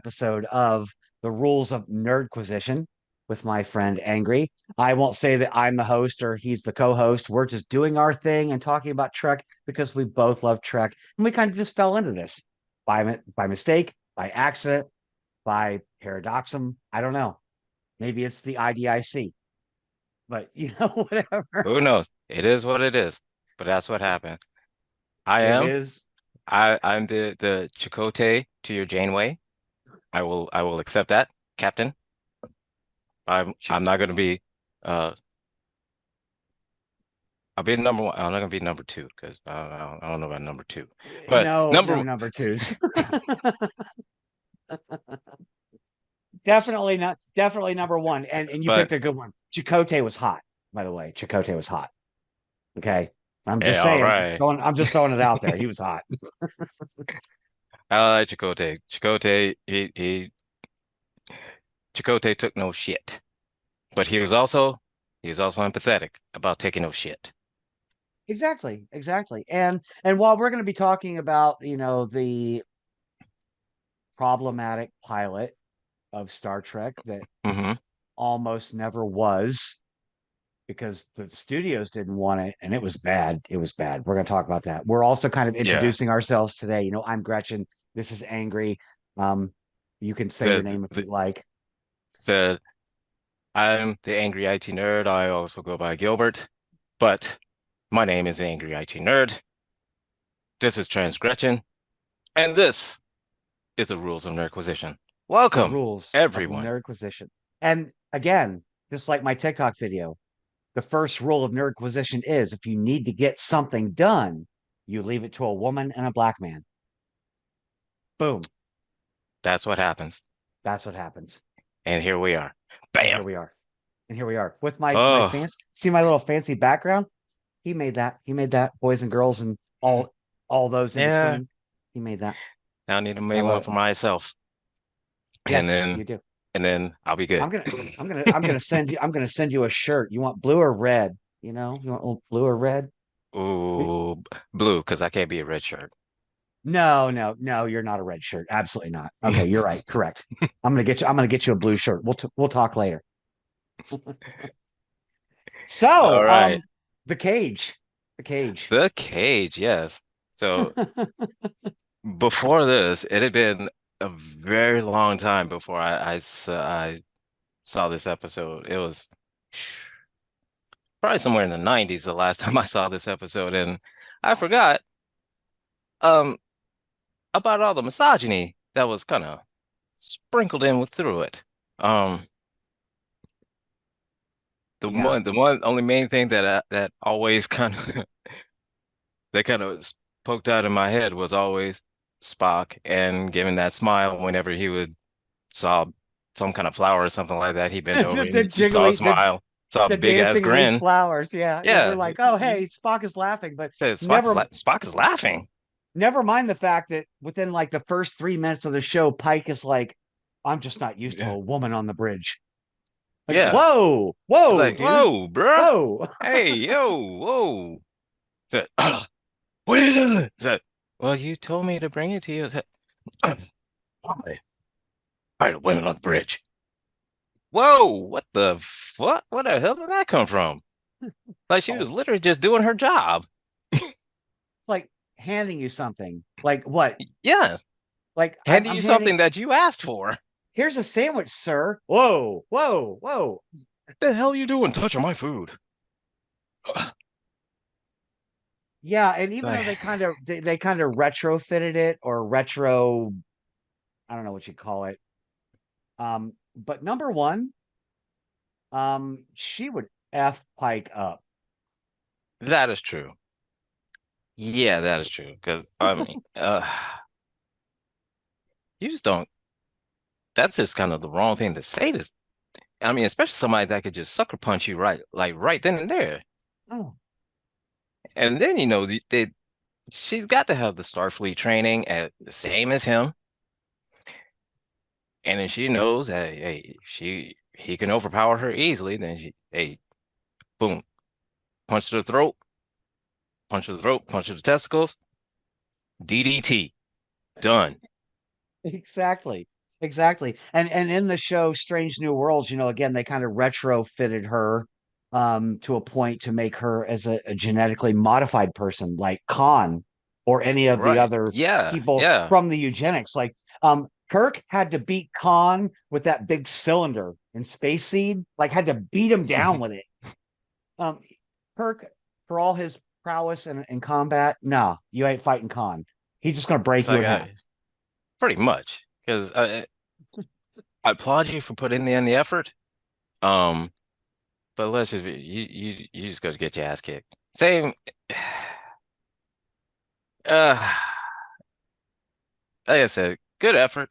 episode of the Rules of Nerdquisition with my friend Angry. I won't say that I'm the host or he's the co-host. We're just doing our thing and talking about Trek because we both love Trek, and we kind of just fell into this by mistake, by accident, by paradoxum. I don't know. Maybe it's the IDIC, but whatever. Who knows? It is what it is. But that's what happened. I It am. is. I'm the Chakotay to your Janeway. I will accept that, Captain. I'm not gonna be I'll be number one. I'm not gonna be number two because I don't know about number two. But No, no number number twos. Definitely not. Definitely number one. And you but picked a good one. Chakotay was hot, by the way. Chakotay was hot. Okay. I'm just yeah, all saying. right. I'm just throwing it out there. He was hot. I like Chakotay. Chakotay took no shit. But he was also empathetic about taking no shit. Exactly. Exactly. And while we're going to be talking about, the problematic pilot of Star Trek that Hmm. almost never was because the studios didn't want it and it was bad. It was bad. We're going to talk about that. We're also kind of Yeah. introducing ourselves today. I'm Gretchen. This is Angry. Um, you can say your The, name if the you like. the I'm the angry IT nerd. I also go by Gilbert, but my name is the Angry IT Nerd. This is Trans Gretchen, and this is the rules of Nerdquisition. The Welcome, rules of everyone. Nerdquisition. And again, just like my TikTok video, the first rule of Nerdquisition is if you need to get something done, you leave it to a woman and a black man. Boom. That's what happens. That's what happens. And here we are. And Bam. here we are. And here we are with my Oh, fancy. See my little fancy background? He made that. He made that. Boys and girls and all those in yeah. between. He made that. Now I need to I make one love it. for myself, and Yes, then you do. and then I'll be good. I'm gonna send you a shirt. You want blue or red? You want blue or red? Ooh, blue, because I can't be a red shirt. No, no, no, you're not a red shirt. Absolutely not. Okay, you're right. Correct. I'm gonna get you a blue shirt. We'll talk later. All So, right. the cage. The cage. The cage, yes. So before this, it had been a very long time before I saw this episode. It was probably somewhere in the 90s the last time I saw this episode, and I forgot um about all the misogyny that was kind of sprinkled in through it. Um, the Yeah. one only main thing that always kind of that kind of poked out in my head was always Spock and giving that smile whenever he would saw some kind of flower or something like that. He bent over the and you saw a jiggly, smile, saw a the big ass dancing leaf grin. flowers. Yeah, yeah. We're Yeah, like, oh, he hey, Spock is laughing, but said never, Spock is laughing. never mind the fact that within like the first 3 minutes of the show, Pike is like, I'm just not used to Yeah, a woman on the bridge. Like, yeah. whoa, It's whoa, like, dude, whoa, bruh. whoa. Hey, yo, whoa. Said, what are you doing? Said, well, you told me to bring it to you. Said, why? Why the women on the bridge? Whoa, what the fuck? Where the hell did that come from? Like she was Oh, literally just doing her job. like handing you something. Like what? Yeah, Like handing I'm you handing. something that you asked for. Here's a sandwich, sir. Whoa, whoa, whoa. What the hell are you doing touching my food? Yeah, and even though Like, they kind of retrofitted it or retro, I don't know what you call it. But number one, she would F Pike up. that is true. Yeah, that is true. Because I mean, you just don't. That's just kind of the wrong thing to say. This, I mean, especially somebody that could just sucker punch you right, like right then and there. Oh, And then she's got to have the Starfleet training at the same as him, and then she knows that hey, he can overpower her easily. Then hey, boom, punch to the throat, punch to the throat, punch to the testicles, DDT, done. exactly. Exactly. And in the show Strange New Worlds, again, they kind of retrofitted her to a point to make her as a genetically modified person like Khan or any of the Right. other Yeah. people Yeah. from the eugenics. Like Kirk had to beat Khan with that big cylinder in Space Seed, like had to beat him down with it. Um Kirk, for all his prowess in combat, nah, you ain't fighting Khan. He's just gonna It's break you like in half. pretty much because I applaud you for putting in the effort. Um, but let's just be, you just got to get your ass kicked. Same. Uh, like I said, good effort.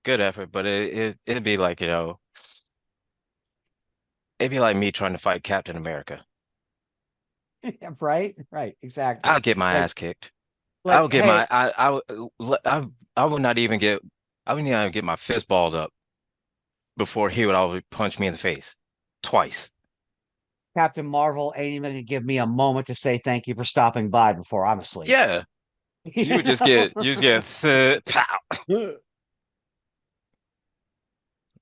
But it'd be like it'd be like me trying to fight Captain America. Right, right, I'll exactly. get my Like ass kicked. I'll like get hey, my I would not even get I wouldn't even get my fist balled up before he would always punch me in the face twice. Captain Marvel ain't even gonna give me a moment to say thank you for stopping by before I'm asleep. Yeah, you just get pow.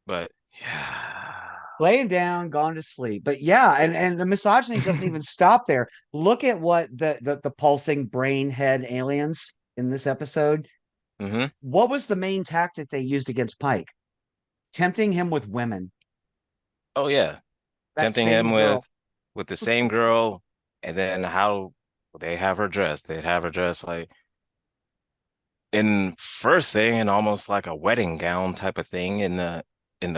But yeah. Laying down, gone to sleep. But yeah, and the misogyny doesn't even stop there. Look at what the pulsing brain head aliens in this episode. hmm What was the main tactic they used against Pike? Tempting him with women. Oh yeah, That tempting same him girl. with the same girl, and then how they have her dressed. They'd have her dressed like in first thing in almost like a wedding gown type of thing in the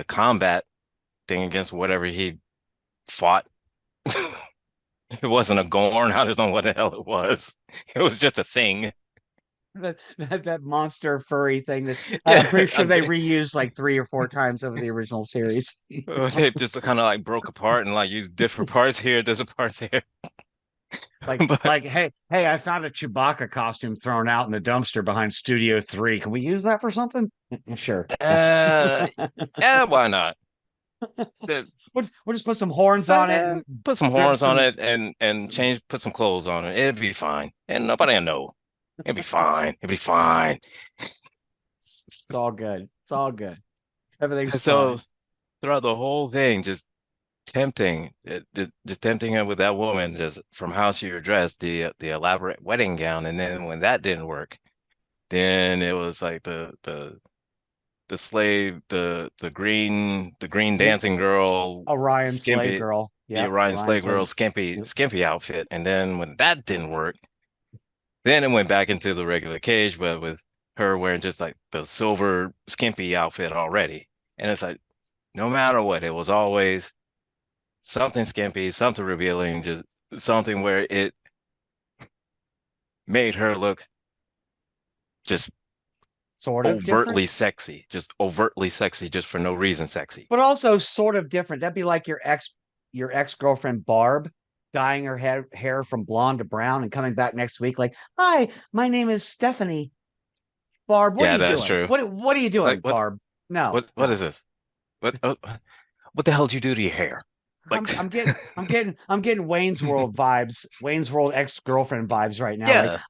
combat thing against whatever he fought. It wasn't a Gorn. I don't know what the hell it was. It was just a thing. That monster furry thing that I'm Yeah, pretty sure they reused like 3 or 4 times over the original series. they just kind of like broke apart and like used different parts here, different parts here. Like, But like, hey, I found a Chewbacca costume thrown out in the dumpster behind Studio 3. Can we use that for something? Sure. Yeah. uh, yeah, why not? We'll just put some horns So on it yeah, and put some drip horns on some, it and some change, put some clothes on it. It'd be fine, and nobody will know. It'd be fine. It'd be fine. it's all good. It's all good. Everything's And so fine. throughout the whole thing, just tempting, just tempting him with that woman, just from how she was dressed, the elaborate wedding gown, and then when that didn't work, then it was like the slave, the green The dancing girl, Orion slave skimpy, girl. the Yep. Orion Orion slave girl, slave. Yep. skimpy outfit, and then when that didn't work, then it went back into the regular cage, but with her wearing just like the silver skimpy outfit already, and it's like no matter what, it was always something skimpy, something revealing, just something where it made her look just Sort of different, just overtly sexy, just for no reason sexy. but also sort of different. That'd be like your ex girlfriend Barb dyeing her hair from blonde to brown and coming back next week like, "Hi, my name is Stephanie." Barb, what are Yeah, you that's doing? true. What are you Like doing, Barb? No, what no. is this? What what the hell did you do to your hair? Like I'm getting Wayne's World vibes, Wayne's World ex-girlfriend vibes right now. Like, yeah.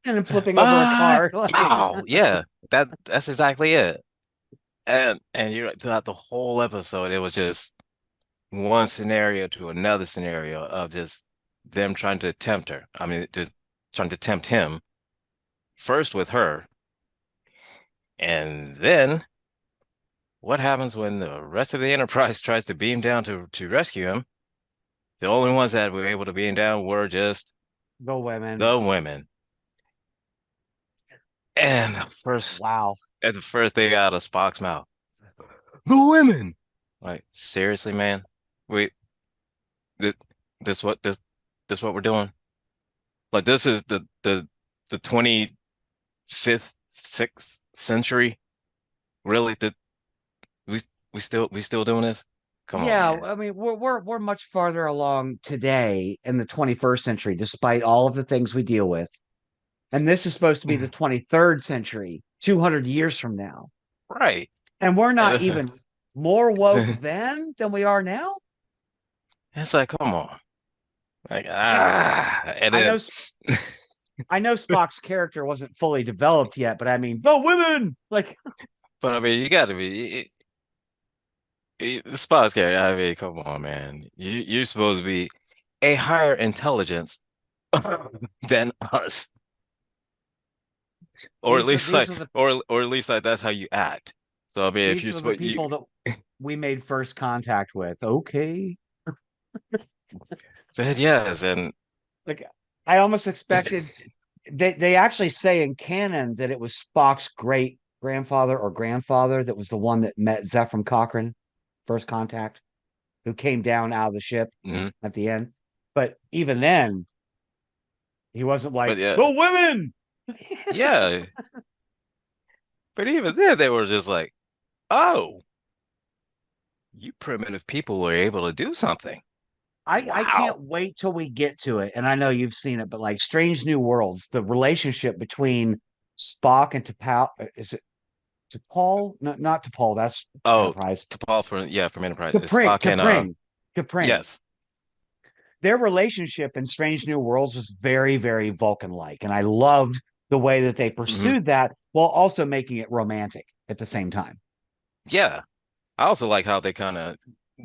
and I'm flipping over a car. Like, Pow. Yeah. That's exactly it. And you're right, throughout the whole episode, it was just one scenario to another scenario of just them trying to tempt her. I mean, just trying to tempt him first with her, and then what happens when the rest of the Enterprise tries to beam down to rescue him? The only ones that were able to beam down were just the women. the women. And Wow. at the first they got out of Spock's mouth, the women. Like seriously, man, wait, this, this what this what we're doing? Like this is the 25th, 6th century. Really? We we still doing this? Come on, Yeah, man. I mean, we're much farther along today in the 21st century, despite all of the things we deal with. And this is supposed to be the 23rd century, 200 years from now. Right. And we're And not even more woke then than we are now. it's like, come on. Like, And and I know then I know Spock's character wasn't fully developed yet, but I mean, the women, like, But I mean, you got to be the spy character. I mean, come on, man. You're supposed to be a higher intelligence than us, or at least These like, are the or at least like that's how you act. So I mean, if these you're are the supposed you people that we made first contact with. Okay. said yes, and Like I almost expected they actually say in canon that it was Spock's great grandfather or grandfather that was the one that met Zephram Cochrane, first contact, who came down out of the ship mhm. at the end. But even then, he wasn't But like, yeah, the women. yeah. But even then, they were just like, "Oh, you primitive people were able to do something. I Wow." can't wait till we get to it. And I know you've seen it, but like Strange New Worlds, the relationship between Spock and T'Pau, is it T'Pol? No, not T'Pol, that's Oh, Enterprise. to Paul for yeah from Enterprise. It's T'Pring, Spock and T'Pring, T'Pring. yes. Their relationship in Strange New Worlds was very, very Vulcan-like. And I loved the way that they Hmm. pursued that while also making it romantic at the same time. Yeah. I also like how they kind of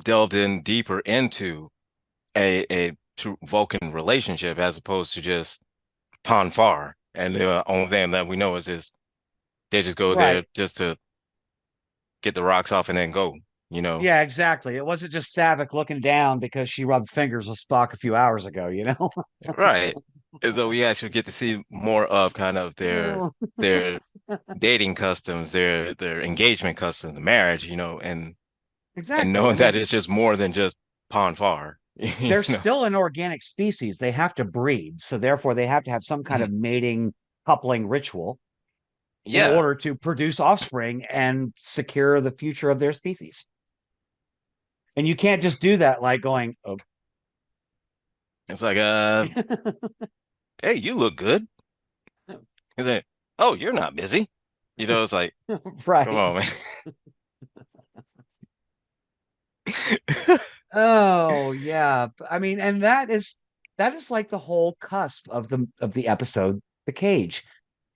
delved in deeper into a true Vulcan relationship as opposed to just Pon farr. And the only thing that we know is they just go there Right. just to get the rocks off and then go, you know? Yeah, exactly. It wasn't just Savick looking down because she rubbed fingers with Spock a few hours ago, you know? Right. As though we actually get to see more of kind of Oh, their dating customs, their engagement customs, marriage, and exactly. I knowing that mean, it's just more than just pon farr, you they're know. still an organic species. They have to breed. So therefore they have to have some kind of mating coupling ritual in Yeah. order to produce offspring and secure the future of their species. And you can't just do that like going, oh, It's like, hey, you look good. He's like, oh, you're not busy. It's like, come right. on, man. Oh, yeah. I mean, and that is like the whole cusp of the episode, The Cage.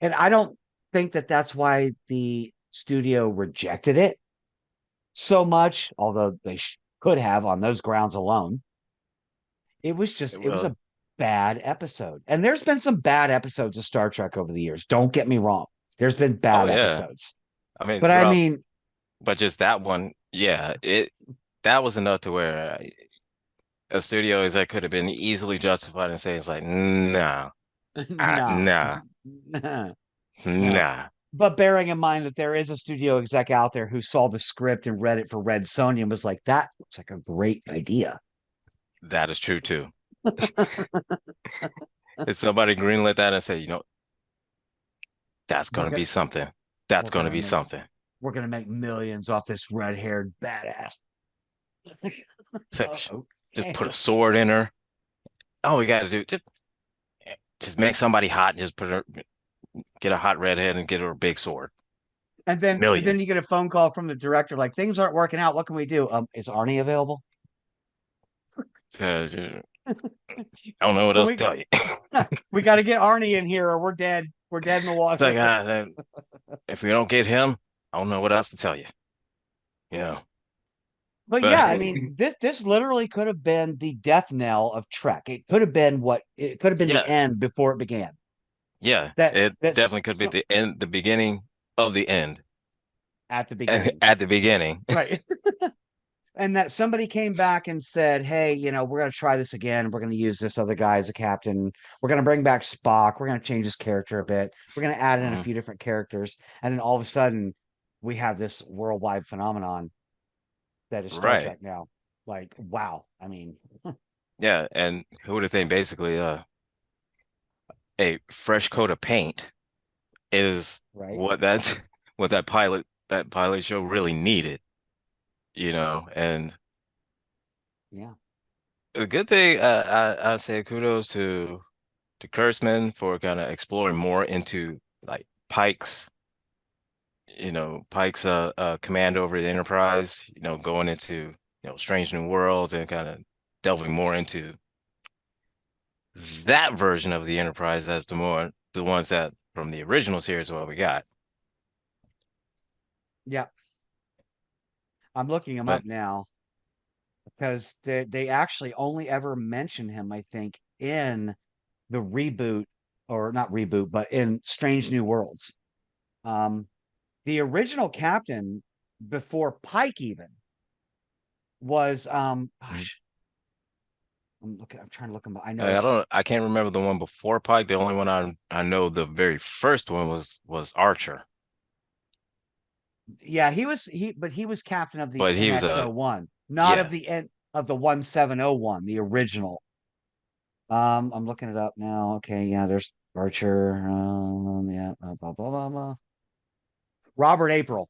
And I don't think that that's why the studio rejected it so much, although they could have on those grounds alone. It was Well, a bad episode. And there's been some bad episodes of Star Trek over the years. Don't get me wrong. There's been oh bad yeah. episodes. I mean, But I throughout, mean, but just that one, yeah, that was enough to where a studio exec could have been easily justified and say it's like, nah, nah, nah, nah, no. nah. But bearing in mind that there is a studio exec out there who saw the script and read it for Red Sonja and was like, that looks like a great idea. That is true too. If somebody greenlit that and said, that's We're gonna gonna be something. That's we're gonna gonna be make something. we're gonna make millions off this red-haired badass. So, just put a Okay. sword in her. All we gotta do just make somebody hot and just get a hot redhead and get her a big sword. And then Million. you get a phone call from the director, like things aren't working out. What can we do? Is Arnie available? I don't know what Can else to we tell you. we got to get Arnie in here or we're dead. We're dead in the It's like, water. if we don't get him, I don't know what else to tell you. You know, But but yeah, I mean, this literally could have been the death knell of Trek. It could have been what it could have been the yeah, end before it began. yeah, That it definitely that's could be so the end, the beginning of the end, at the and beginning. at the beginning. Right. And that somebody came back and said, "Hey, we're going to try this again. We're going to use this other guy as a captain. We're going to bring back Spock. We're going to change his character a bit. We're going to add in a Mhm. few different characters." And then all of a sudden, we have this worldwide phenomenon that is Star Right. Trek now. Like, wow. I mean, Yeah, and who would have think basically a fresh coat of paint is right? what that's what that pilot show really needed, and Yeah. the good thing I say kudos to Kurtzman for kind of exploring more into like Pike's command over the Enterprise, going into Strange New Worlds and kind of delving more into that version of the Enterprise as the ones that from the original series what we got. Yeah, I'm looking him But up now because they actually only ever mention him, I think, in the reboot, or not reboot, but in Strange New Worlds. Um, the original captain before Pike even was mm, gosh, I'm trying to look him up. I know I it's don't, I can't remember the one before Pike. The only one I know, the very first one was Archer, yeah, he was captain of the but he was a NX-01, not of yeah. the N of the 1701, the original. I'm looking it up now. Okay, yeah, there's Archer. Yeah, blah blah blah blah. Robert April.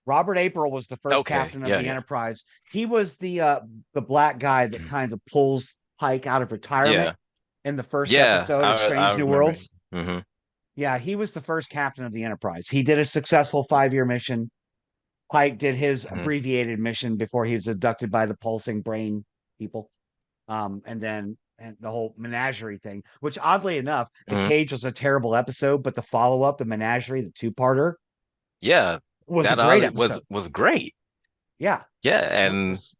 Robert April was the first Okay, captain of yeah, the yeah, Enterprise. He was the black guy that kind of pulls Pike out of retirement yeah, in the first yeah. episode of I Strange New remember. Worlds. Hmm. Yeah, he was the first captain of the Enterprise. He did a successful 5-year mission. Pike did his Hmm. abbreviated mission before he was abducted by the pulsing brain people. And then and the whole menagerie thing, which oddly enough, the Hmm. cage was a terrible episode, but the follow-up, the menagerie, the two-parter, Yeah, was a that great was episode. great. Yeah. Yeah, Nope, was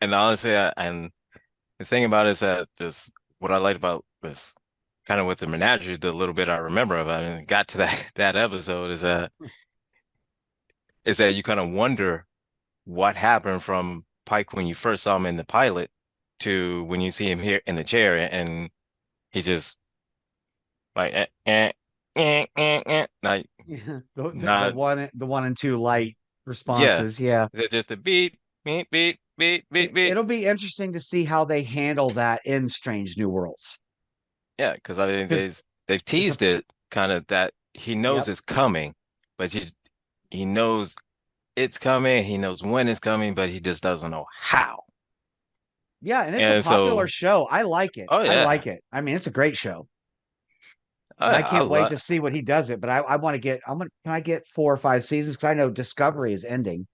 and honestly, and the thing about it is that this what I liked about this kind of with the menagerie, the little bit I remember of it, and it got to that that episode is that you kind of wonder what happened from Pike when you first saw him in the pilot to when you see him here in the chair and he just like like yeah, not the one and two light yeah. responses. Yeah. Is it just a beep, beep, beep, beep, beep, beep? It'll be interesting to see how they handle that in Strange New Worlds. Yeah, because I mean Because they've it's a teased it kind of that he knows yep. it's coming, but he knows it's coming, he knows when it's coming, but he just doesn't know how. Yeah, and it's a And popular so, show. I like it. oh I yeah, like it. I mean, it's a great show. oh And I yeah, I can't wait love, to see what he does it. But I want to get can I get 4 or 5 seasons? Because I know Discovery is ending.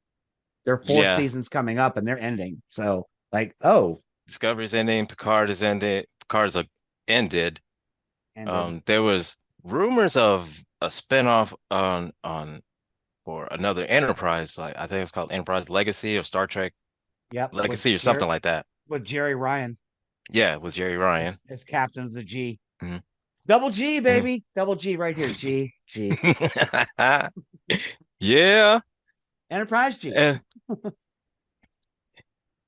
There are four yeah. seasons coming up and they're ending. So like, oh, Discovery's ending, Picard is ended, Picard's ended. ended. There was rumors of a spinoff on for another Enterprise, like I think it's called Enterprise Legacy or Star Trek Yep, Legacy or something like that. With Jerry Ryan Yeah, with Jerry Ryan. as captain of the G. Mhm. Double G, Mhm. baby. Double G right here. G, G. Yeah, Enterprise G.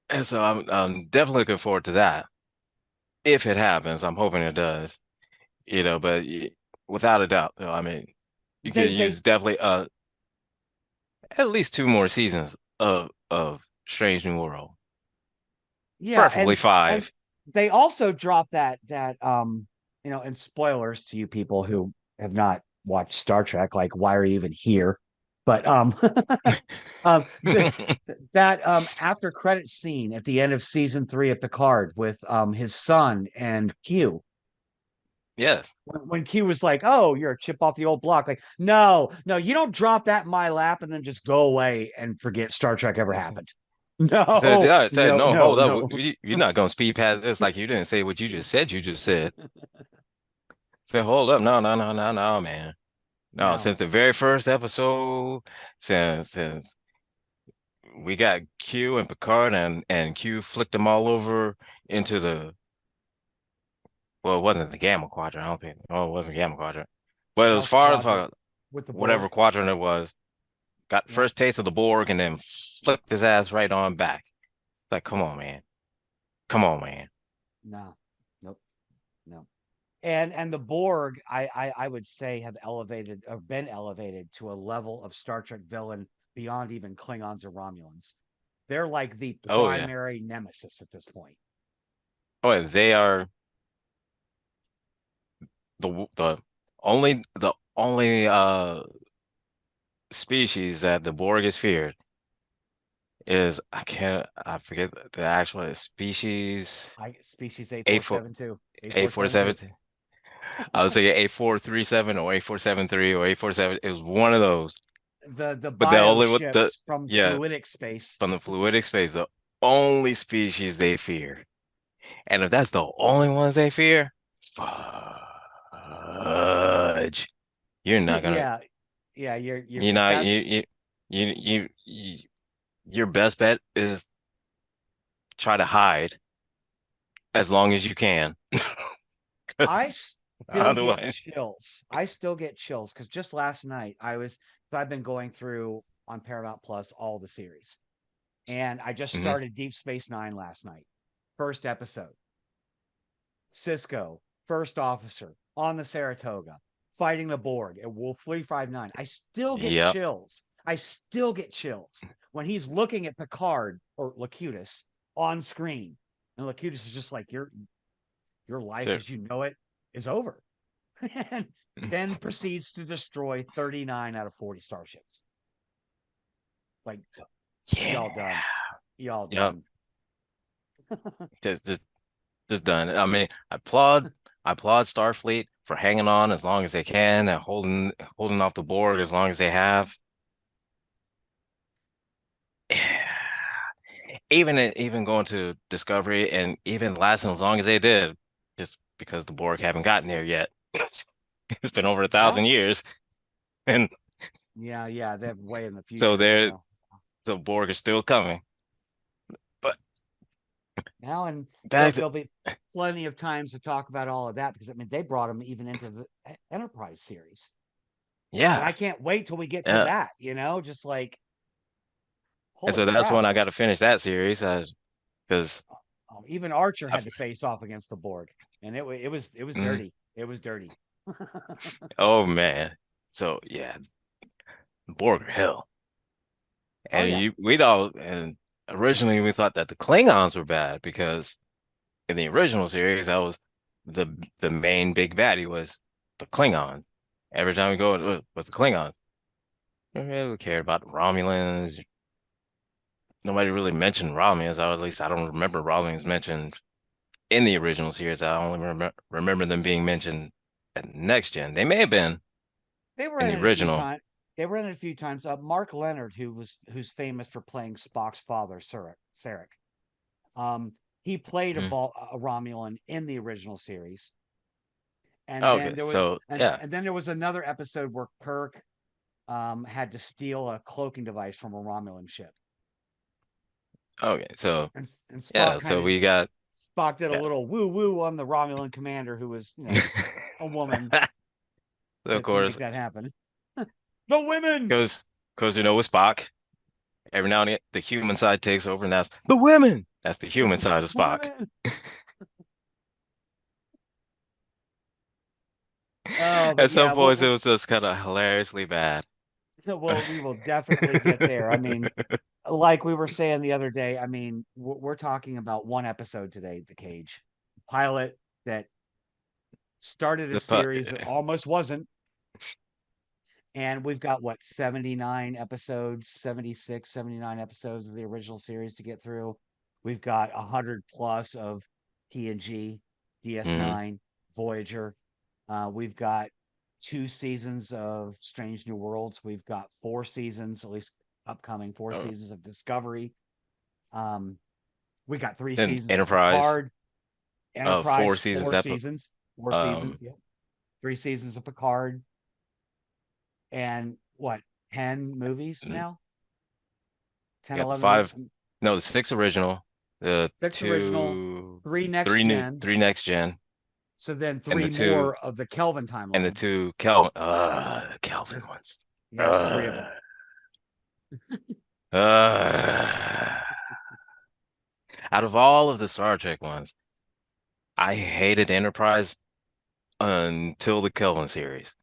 and so I'm definitely looking forward to that if it happens. I'm hoping it does. But without a doubt, I mean, you could They use definitely at least two more seasons of Strange New World, yeah, preferably and five. they also dropped that and spoilers to you people who have not watched Star Trek, like why are you even here? But the, that after credit scene at the end of season 3 of Picard with his son and Q. Yes. When Q was like, "Oh, you're a chip off the old block," like, no, no, you don't drop that in my lap and then just go away and forget Star Trek ever happened. Said, No, yeah, it said, no, no, no, hold up. no. You're not going to speed past this like you didn't say what you just said. You just said, say, hold up. No, no, no, no, no, man. No, since No. the very first episode, since we got Q and Picard and Q flicked them all over into well, it wasn't the Gamma Quadrant. I don't think. Oh, it wasn't Gamma Quadrant. But it was Delta far as Quadrant with the whatever Borg. quadrant it was. Got Yep. first taste of the Borg and then flipped his ass right on back. Like, come on, man. Come on, man. No. Nope. No. And the Borg, I would say have elevated or been elevated to a level of Star Trek villain beyond even Klingons or Romulans. They're like the Oh yeah. primary nemesis at this point. Oh, yeah, they are the only species that the Borg is feared is I forget the actual species I species eight A four four seven two eight A four four seven two. seven. I was thinking A437 or A473 or A47. It was one of those. The But the bio only with the ships from yeah, fluidic space. from the fluidic space, the only species they fear. And if that's the only ones they fear, fudge. You're not gonna Yeah, Yeah, you're You know, that's you your best bet is try to hide as long as you can. I 'Cause still get otherwise, chills. I still get chills because just last night I've been going through on Paramount Plus all the series. And I just Mhm. started Deep Space Nine last night. First episode. Cisco, first officer on the Saratoga, fighting the Borg at Wolf 359. I still get Yep. chills. I still get chills when he's looking at Picard or Locutus on screen. And Locutus is just like, your life So, as you know it is over. And then proceeds to destroy 39 out of 40 starships. Like, y'all yeah. done. Y'all Yep. done. Just, just, just done. I mean, I applaud Starfleet for hanging on as long as they can and holding off the Borg as long as they have. Even going to Discovery and even lasting as long as they did, just because the Borg haven't gotten there yet. It's been over a Yeah. thousand years, and Yeah. Yeah. They're way in the so future. they're So so Borg is still coming. But now, and back to there'll be plenty of times to talk about all of that because I mean, they brought them even into the Enterprise series. And yeah, I can't wait till we get to yeah. that, just like, And holy so that's crap. when I got to finish that series, because Even Archer I, had to face off against the Borg, and it was mm, dirty. It was dirty. oh man, so yeah, Borg are hell. Oh And yeah. we'd all and originally we thought that the Klingons were bad because in the original series that was the the main big baddie was the Klingon. Every time we go with the Klingons, nobody really cared about the Romulans. Nobody really mentioned Romulans, or at least I don't remember Romulans mentioned in the original series. I only remember them being mentioned at Next Gen. They may have been They were in in the it a few original. times. They were in it a few times. Mark Leonard, who's famous for playing Spock's father, Sarek. He played Mhm. a Romulan in the original series, and Okay, then there was so and, yeah. and then there was another episode where Kirk had to steal a cloaking device from a Romulan ship, Okay, so and yeah, so we got Spock did a yeah. little woo woo on the Romulan commander, who was a woman, So of to make course, that happen. The women, because with Spock, every now and again the human side takes over, and that's the women. That's the human side of Spock. women. Oh, but At some yeah, points, it was just kind of hilariously bad. we will definitely get there. I mean, like we were saying the other day, I mean, we're talking about one episode today, The Cage pilot that started a The pu- series that almost wasn't. And we've got what, 79 episodes, 76, 79 episodes of the original series to get through. We've got 100 plus of TNG, Mhm. DS9, Voyager. We've got 2 seasons of Strange New Worlds. We've got 4 seasons, at least upcoming four Oh, seasons of Discovery. Um, we got three then seasons of Enterprise, Picard, Enterprise, four seasons. four seasons, four seasons, Um, yeah. 3 seasons of Picard, and what, 10 movies mm, now? 10, yeah, 11 movies. five. No, the six original, the Six original, two, three next gen. three next gen, So then and the three two more of the Kelvin and the timeline. two Kelvin. The Kelvin Yes, ones. yes, three of Uh, them. uh. Out of all of the Star Trek ones, I hated Enterprise until the Kelvin series.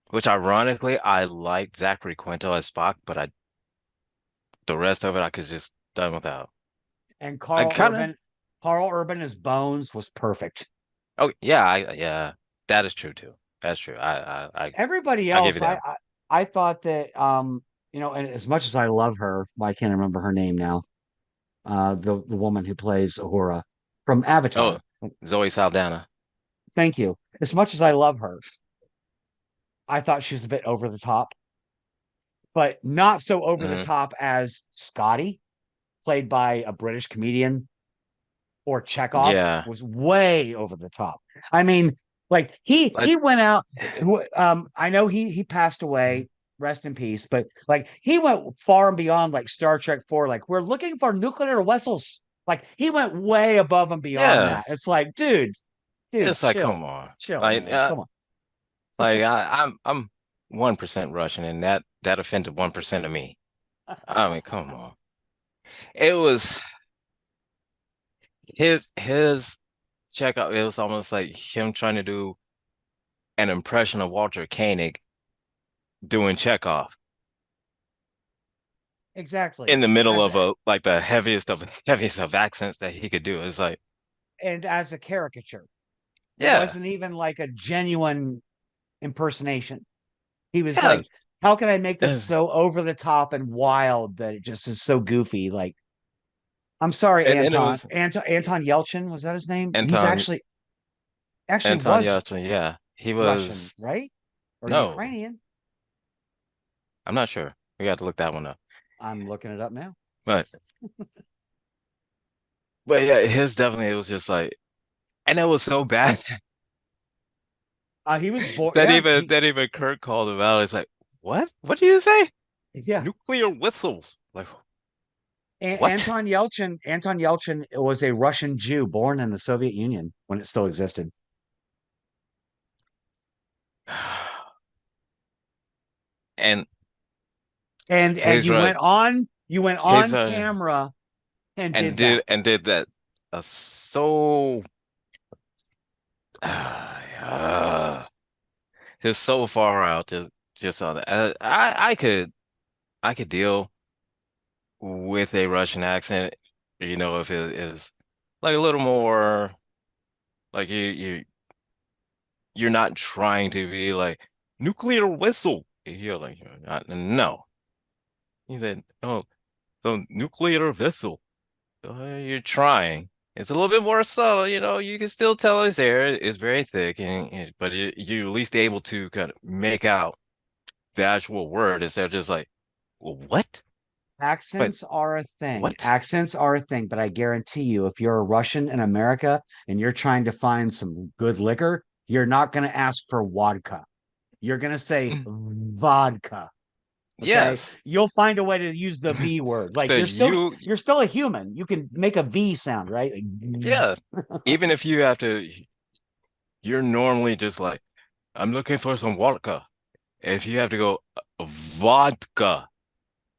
Which ironically, I liked Zachary Quinto as Spock, but the rest of it I could just done without. And I kind of Carl Urban as Bones was perfect. oh yeah, yeah, that is true too. That's true. Everybody I give you else, that. I thought that and as much as I love her, well, I can't remember her name now. The woman who plays Uhura from Oh, Avatar. Zoe Saldana. Thank you. As much as I love her, I thought she was a bit over the top, but not so over the Hmm. top as Scotty, played by a British comedian, or Chekhov Yeah. was way over the top. I mean, Like Like, he went out. I know he passed away. Rest in peace. But like he went far and beyond like Star Trek 4. Like we're looking for nuclear vessels. Like he went way above and beyond yeah, that. It's like, dude, it's like, chill, come on. chill, Like, man. Come on. I'm 1% Russian, and that offended 1% of me. I mean, come on. It was his checkout. It was almost like him trying to do an impression of Walter Koenig doing Chekhov Exactly. in the middle As of a like the heaviest of accents that he could do. It's like, and as a caricature. It yeah, wasn't even like a genuine impersonation. He was yeah. like, how can I make this And so over the top and wild that it just is so goofy? Like, I'm sorry, then it Anton. was Anton Yelchin, was that his name? He's Anton actually Anton was Yelchin. Yeah, he Russian, was. right? Or No, Ukrainian. I'm not sure. We got to look that one up. I'm looking it up now. But yeah, his definitely it was just like, and it was so bad He was born. that Yeah, even Kurt called him out. It's like, what? What did you say? yeah. Nuclear whistles. Like, what? Anton Yelchin was a Russian Jew born in the Soviet Union when it still existed. And And his right, you went his on camera and and did that. did that so uh, just so far out, just on that. I could deal with a Russian accent, if it is like a little more like you're not trying to be like nuclear whistle. You're like, no. He said, oh, the nuclear vessel. You're trying. It's a little bit more subtle, you can still tell it's there. It's very thick, but you're at least able to kind of make out the actual word instead of just like, well, what? But Accents are a thing. what? Accents are a thing, but I guarantee you, if you're a Russian in America and you're trying to find some good liquor, you're not going to ask for vodka. You're going to say vodka. Okay. Yes. You'll find a way to use the V word. Like So you're still a human. You can make a V sound, right? yeah, even if you have to, you're normally just like, I'm looking for some vodka. If you have to go vodka,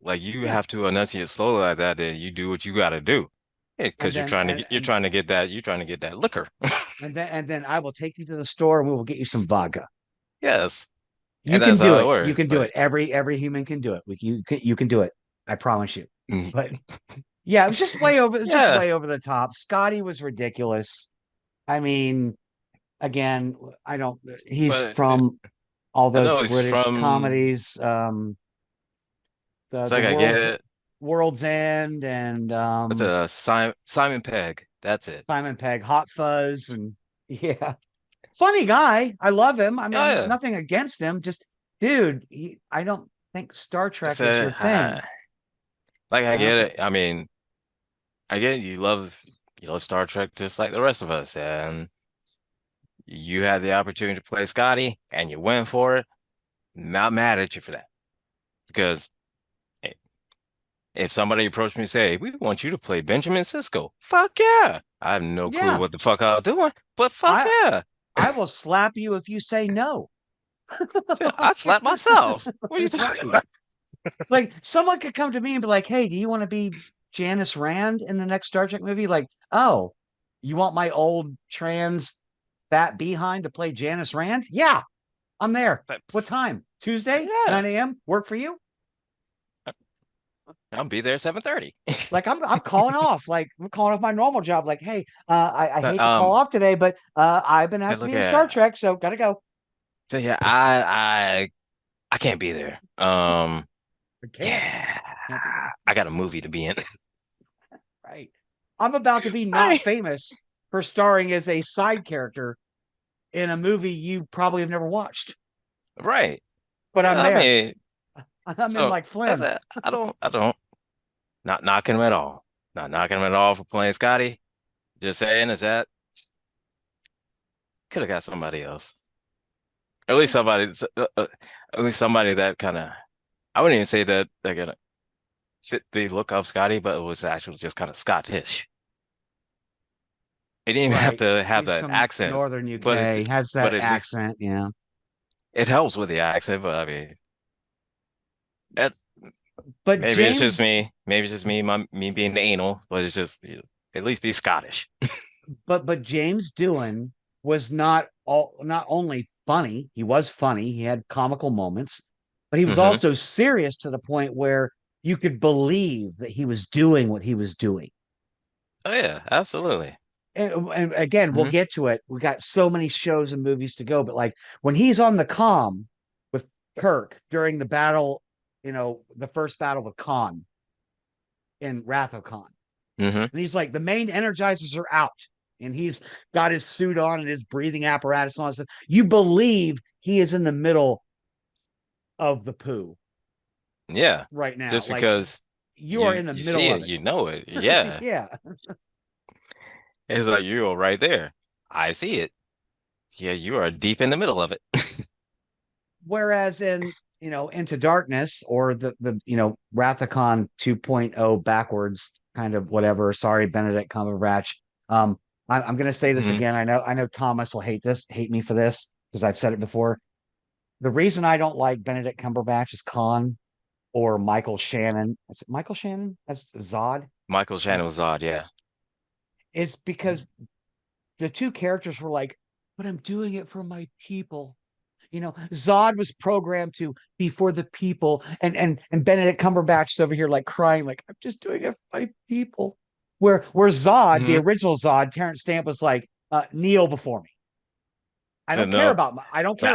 like you Yeah. have to enunciate slowly like that, then you do what you got to do. And Because then you're trying to get that liquor. and then I will take you to the store and we will get you some vodka. Yes. You And can that's do how it it. You works. can do it. Like, Every human can do it. You can do it. I promise you. mm, But yeah, it was just way over. It was just yeah, way over the top. Scotty was ridiculous. I mean, again, I don't. He's but from all I those know he's British from, comedies. it's The like I get it. World's End and That's a Simon Pegg. That's it. Simon Pegg, Hot Fuzz, and yeah, funny guy. I love him. I Oh, mean, yeah. nothing against him. Just dude, I don't think Star It's Trek is a, your thing. like I I don't get think. it. I mean, I get it. You love Star Trek just like the rest of us, and you had the opportunity to play Scotty, and you went for it. Not mad at you for that, because i- if somebody approached me and say, "We want you to play Benjamin Sisko," fuck yeah. I have no clue Yeah, what the fuck I was doing, but fuck I yeah. I will slap you if you say no. So I'd slap myself. What are you talking Right. about? Like someone could come to me and be like, "Hey, do you want to be Janice Rand in the next Star Trek movie?" Like, "Oh, you want my old trans fat behind to play Janice Rand?" Yeah, I'm there. Like, What time? Tuesday, yeah, 9 a.m. Work for you? I'll be there 7:30. Like I'm calling off. Like I'm calling off my normal job. Like, hey, I But hate to call off today, but I've been asked to look be in Star at Trek, so gotta go. so yeah, I can't be there. I Yeah, can't be there. I got a movie to be in. Right. I'm about to be not I famous for starring as a side character in a movie you probably have never watched, right. but I'm Yeah, I there. mean, I'm in so like that's Flynn. it. I don't not knocking him at all. Not knocking him at all for playing Scotty. Just saying is that could have got somebody else. At least somebody, at least somebody that kind of, I wouldn't even say that they're gonna fit the look of Scotty, but it was actually just kind of Scottish. It didn't even have Right. to have He's that from accent, northern but UK, has but that at least accent, yeah. it helps with the accent. But I mean, it, But maybe it's just James, me. Maybe it's just me being anal, but it's just at least be Scottish. but James Doohan was not only funny, he was funny, he had comical moments, but he was Hmm. also serious to the point where you could believe that he was doing what he was doing. Oh yeah, absolutely. And again, we'll Hmm. get to it. We got so many shows and movies to go, but like when he's on the comm with Kirk during the battle, the first battle with Khan in Wrath of Khan, Hmm. and he's like, the main energizers are out, and he's got his suit on and his breathing apparatus and all that stuff. You believe he is in the middle of the poo Yeah, right now. just Like because you are in the you see middle it, of it. you know it. Yeah, Yeah. it's like you're right there. I see it. Yeah, you are deep in the middle of it. Whereas in Into Darkness or the Rathacon 2.0 backwards kind of whatever. Sorry, Benedict Cumberbatch. I'm going to say this Hmm. again. I know Thomas will hate me for this because I've said it before. The reason I don't like Benedict Cumberbatch as Khan or Michael Shannon, is it Michael Shannon as Zod? Michael Shannon was odd. Yeah. Is because the two characters were like, but I'm doing it for my people. Zod was programmed to be for the people, and Benedict Cumberbatch's over here like crying, like I'm just doing it for my people. Where Zod, the Hmm. original Zod, Terrence Stamp was like, kneel before me. So no, I don't so care I about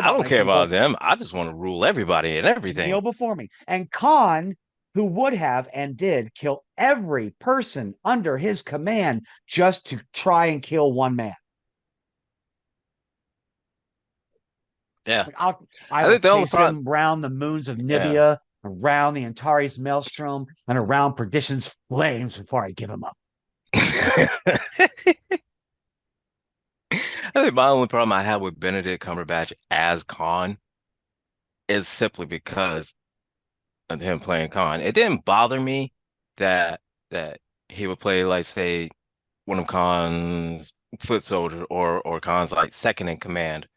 don't my care about people. them. I just want to rule everybody and Kneel everything. before me. And Khan, who would have and did kill every person under his command just to try and kill one man. Yeah. Like I I will think the only chase problem, him around the moons of yeah. Nibia, around the Antares Maelstrom, and around perdition's flames before I give him up. I think my only problem I have with Benedict Cumberbatch as Khan is simply because of him playing Khan. It didn't bother me that that he would play like say one of Khan's foot soldier or Khan's like second in command,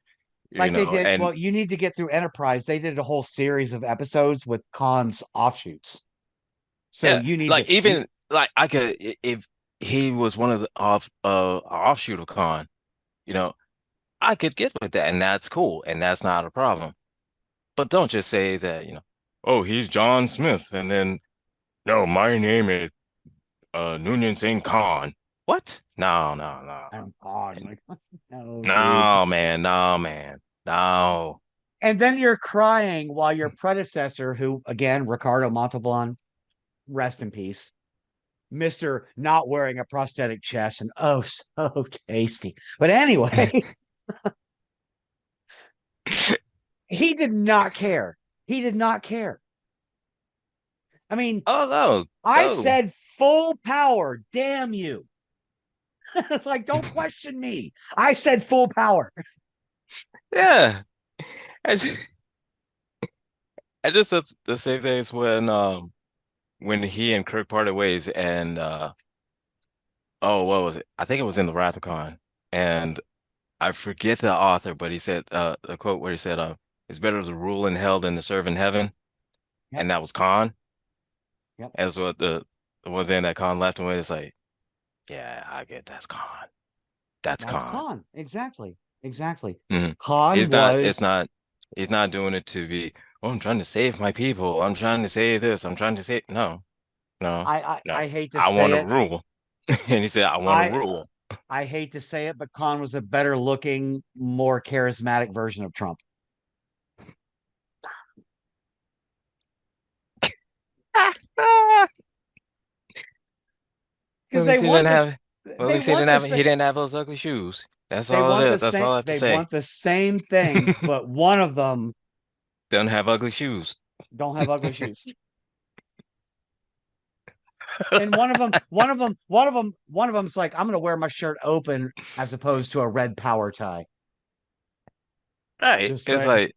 Like they did. and Well, you need to get through Enterprise. They did a whole series of episodes with Khan's offshoots. So yeah, you need like to you even like I could if he was one of the offshoot of Khan, you know, I could get with that, and that's cool, and that's not a problem. But don't just say that, oh, he's John Smith, and then no, my name is Noonien Singh Khan. What? No, no, no, I'm on like no, dude. no, man, no, man, no. And then you're crying while your predecessor, who again, Ricardo Montalban, rest in peace, Mr. Not wearing a prosthetic chest and oh so tasty. But anyway, he did not care. He did not care. I mean, Oh no, I no, said full power, damn you. Like, don't question me. I said full power. yeah. I just, I just the same thing as when he and Kirk parted ways, and oh, what was it? I think it was in the Wrath of Khan, and I forget the author, but he said the quote where he said, "It's better to rule in hell than to serve in heaven," Yep, and that was Khan. yep. As what the one thing that Khan left him with is like, yeah, I get that's Khan. That's That's Khan. Khan. Exactly. Exactly. Hmm. Khan He's not. It's was, not. He's not doing it to be. Oh, I'm trying to save my people. I'm trying to save this. I'm trying to save. No, no, I no. hate to I want say to it. rule. And he said, I want to I rule. I hate to say it, but Khan was a better looking, more charismatic version of Trump. At Because least he didn't have. Well, at they least he want didn't the have. He didn't have those ugly shoes. That's all it is. That's all I have to they say. want the same things, but one of them Doesn't have ugly shoes. don't have ugly shoes. And one of them's like, I'm gonna wear my shirt open as opposed to a red power tie. Right. Just It's saying. like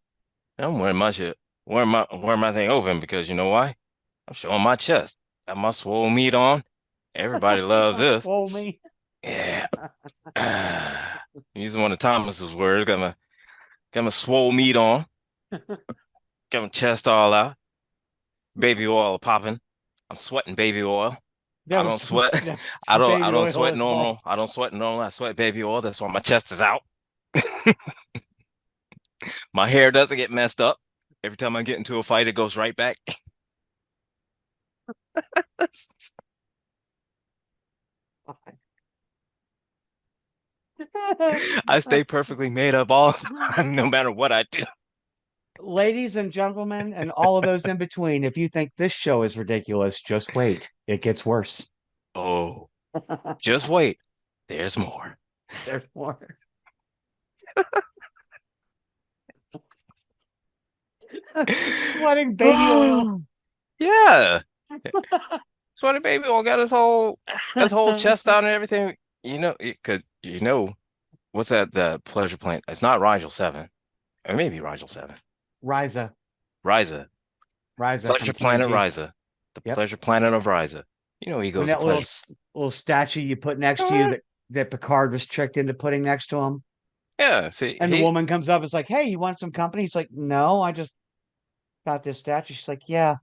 I'm wearing my shit, wearing my thing open because you know why? I'm showing my chest. Got my swole meat on. Everybody loves My this. swole me. Yeah. Using one of Thomas's words, got my swole meat on, got my chest all out, baby oil popping. I'm sweating baby oil. I That don't was sweat. that was I baby don't oil sweat involved. normal. I don't sweat normal. I sweat baby oil. That's why my chest is out. My hair doesn't get messed up. Every time I get into a fight, it goes right back. I stay perfectly made up all the time, no matter what I do. Ladies and gentlemen, and all of those in between, if you think this show is ridiculous, just wait. It gets worse. Oh, just wait. There's more. There's more. Sweating baby oil. Oh, yeah. Sweaty baby all got his whole chest out and everything. You know, because you know what's that? The pleasure planet. It's not Rigel 7, or maybe Rigel 7. Riza. Ryza, Riza from pleasure planet TNG. Ryza, the Yep. pleasure planet of Ryza. You know he When goes to that little pleasure. little statue you put next to you that Picard was tricked into putting next to him. Yeah, see, And the woman comes up, it's like, hey, you want some company? He's like, no, I just got this statue. She's like, yeah,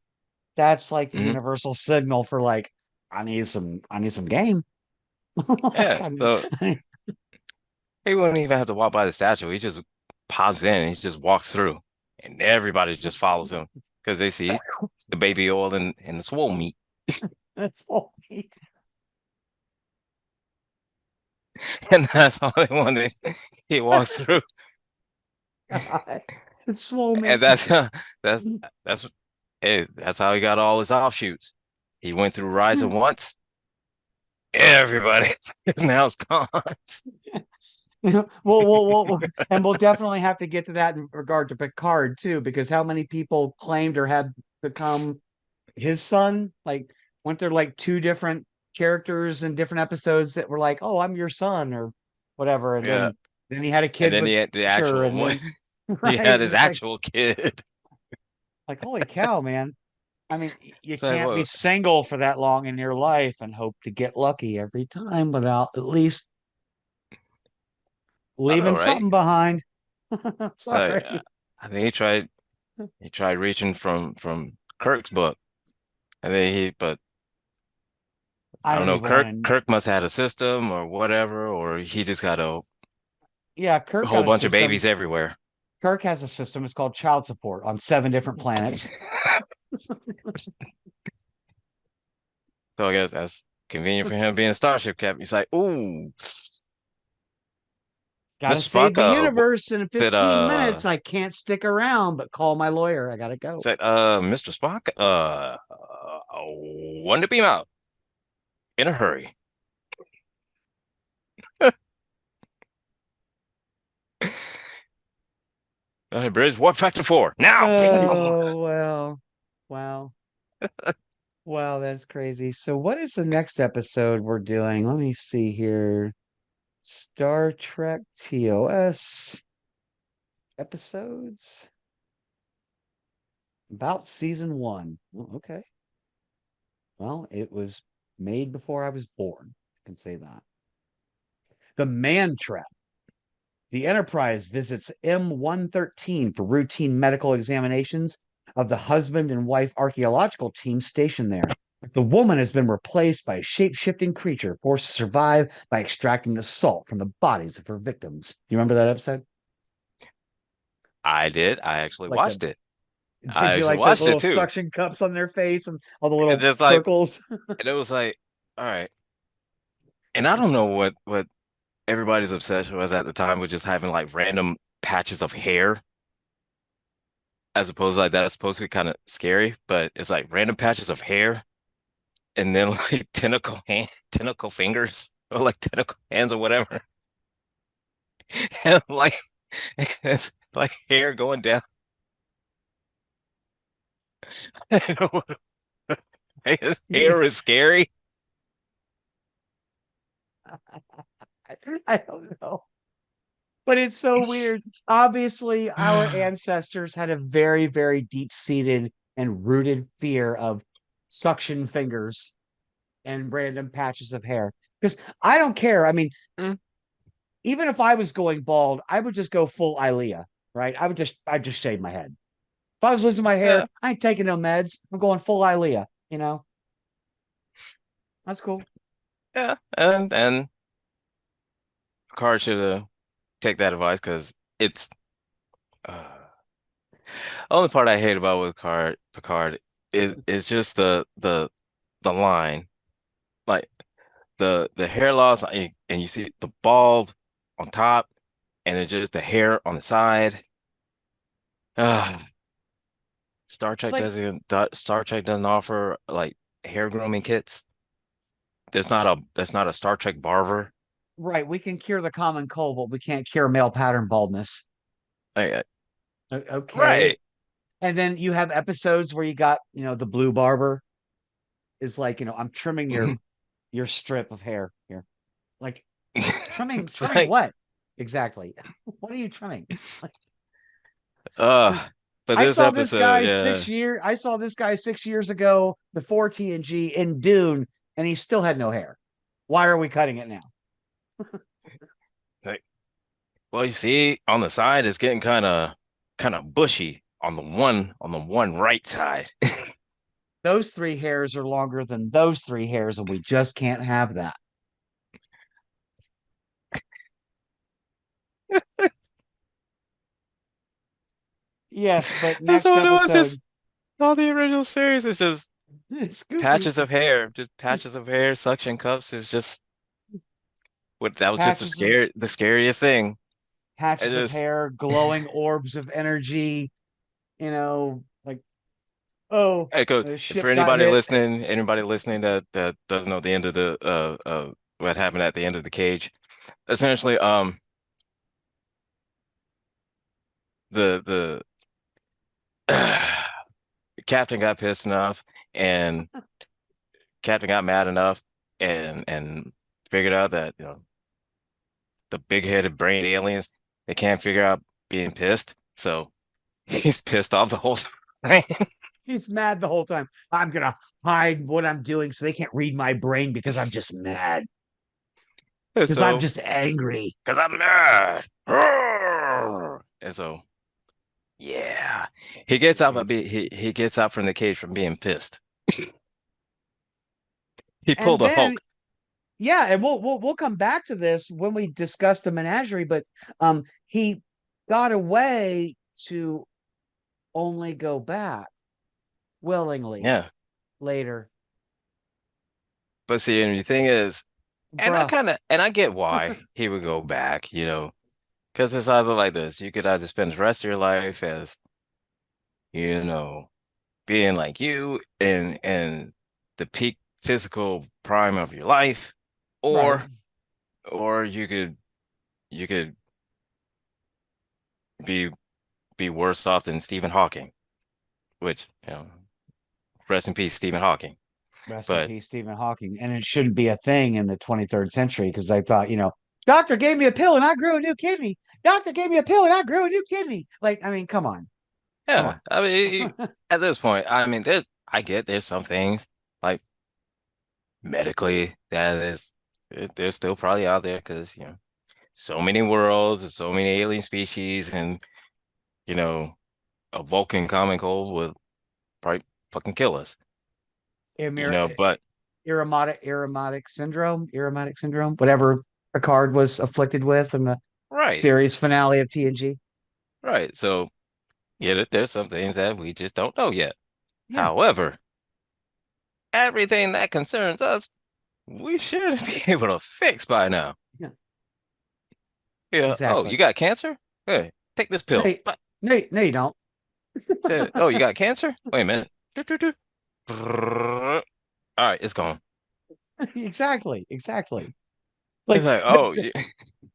that's like the mhm, universal signal for like, I need some game. Like, yeah. So he wouldn't even have to walk by the statue. He just pops in and he just walks through, and everybody just follows him because they see the baby oil and the swole meat, that's all he and that's all they wanted. He walks through, got. Swole and me. that's that's hey, that's how he got all his offshoots. He went through Ryza once. Everybody now it's gone. And we'll definitely have to get to that in regard to Picard too, because how many people claimed or had become his son? Like, weren't there like two different characters in different episodes that were like, "Oh, I'm your son" or whatever, and Yeah, then he had a and kid then he with had the her, actual and one. then He right, had his it's actual kid. like holy cow, man. I mean, you It's like, can't be well, single for that long in your life and hope to get lucky every time without at least I know, leaving right? something behind. It's like Sorry. I think he tried reaching from Kirk's book, and then but I I don't don't know. even want to. Kirk must have had a system or whatever, or he just got Yeah, a Kirk whole got a bunch of system. babies everywhere. Kirk has a system. It's called child support on 7 different planets. So I guess that's convenient for him being a starship captain. He's like, ooh, Got to Mr. save Spock, the universe in said 15 minutes. I can't stick around, but call my lawyer. I got to go. Mr. Spock, one to beam out in a hurry. Bridge, what factor 4? Now. Oh, well. Wow. Wow, that's crazy. So, what is the next episode we're doing? Let me see here. Star Trek TOS episodes about season one. Oh, okay. Well, it was made before I was born. I can say that. The Man Trap. The Enterprise visits M113 for routine medical examinations of the husband and wife archaeological team stationed there. The woman has been replaced by a shape shifting creature forced to survive by extracting the salt from the bodies of her victims. You remember that episode? I did. I actually Like the watched it. I did you actually like the watched it little too. suction cups on their face and all the And little just like, circles? and it was like, all right. And I don't know what everybody's obsession was at the time with just having like random patches of hair, as opposed to like that's supposed to be kind of scary, but it's like random patches of hair and then like tentacle fingers or like tentacle hands or whatever. And like it's like hair going down. His Yeah, hair is scary. I don't know. but it's so weird. Obviously, our ancestors had a very, very deep-seated and rooted fear of suction fingers and random patches of hair. Because I don't care. I mean, Mm, even if I was going bald, I would just go full Ilea, right? I'd just shave my head. If I was losing my hair, yeah, I ain't taking no meds. I'm going full Ilea, you know? That's cool. yeah, and Picard should take that advice because it's uh, only part I hate about with Picard is just the line, like the hair loss, and you see the bald on top, and it's just the hair on the side. Uh, Like, Star Trek doesn't offer like hair grooming kits. There's not a Star Trek barber. right, we can cure the common cold, but we can't cure male pattern baldness. Uh, Okay. right. And then you have episodes where you got, the blue barber is like, I'm trimming your strip of hair here. Like It's trimming like what? Exactly. What are you trimming? Like, uh but I this saw this episode, guy yeah. I saw this guy 6 years ago before TNG in Dune, and he still had no hair. Why are we cutting it now? Like, well, you see, on the side it's getting kind of bushy on the one right side. Those three hairs are longer than those three hairs, and we just can't have that. Yes, but And next so it was episode, just all the original series is just it's goofy. patches of hair, just patches of hair, suction cups. It was just what that was just Patches of the scariest thing. I patches of just hair, glowing orbs of energy, like, oh, echo the for ship got hit. anybody listening that doesn't know the end of the what happened at the end of the cage. Essentially, the captain got pissed enough and captain got mad enough and figured out that the big-headed brain aliens, they can't figure out being pissed, so he's pissed off the whole time. He's mad the whole time. I'm gonna hide what I'm doing so they can't read my brain because I'm just mad. Because I'm So just angry. because I'm mad. And so yeah, he gets out from the cage from being pissed. He And pulled a then, Hulk. yeah, and we'll come back to this when we discuss the menagerie, but he got away to only go back willingly Yeah, later. but see, and the thing is, Bruh. and I get why he would go back, because it's either like this: you could either spend the rest of your life as you know being like you and the peak physical prime of your life, Right. or you could be worse off than Stephen Hawking, which rest in peace, Stephen Hawking. Rest in But peace, Stephen Hawking. And it shouldn't be a thing in the 23rd century because I thought, doctor gave me a pill and I grew a new kidney. Doctor gave me a pill and I grew a new kidney. Like, I mean, come on. Come yeah, on. I mean, at this point, I mean, there's some things like medically that is they're still probably out there because so many worlds and so many alien species and you know a Vulcan common cold would probably fucking kill us. Amir- But Aromatic syndrome, whatever Picard was afflicted with in the right, series finale of TNG. right. So yeah, there's some things that we just don't know yet. Yeah. However, everything that concerns us, we should be able to fix by now. Yeah. Yeah. Oh, Exactly. you got cancer? Hey, take this No, pill. But no, you don't. said, oh, you got cancer? Wait a minute. Doo, doo, doo. All right, it's gone. Exactly. Exactly. It's Like like, the, oh, the, yeah.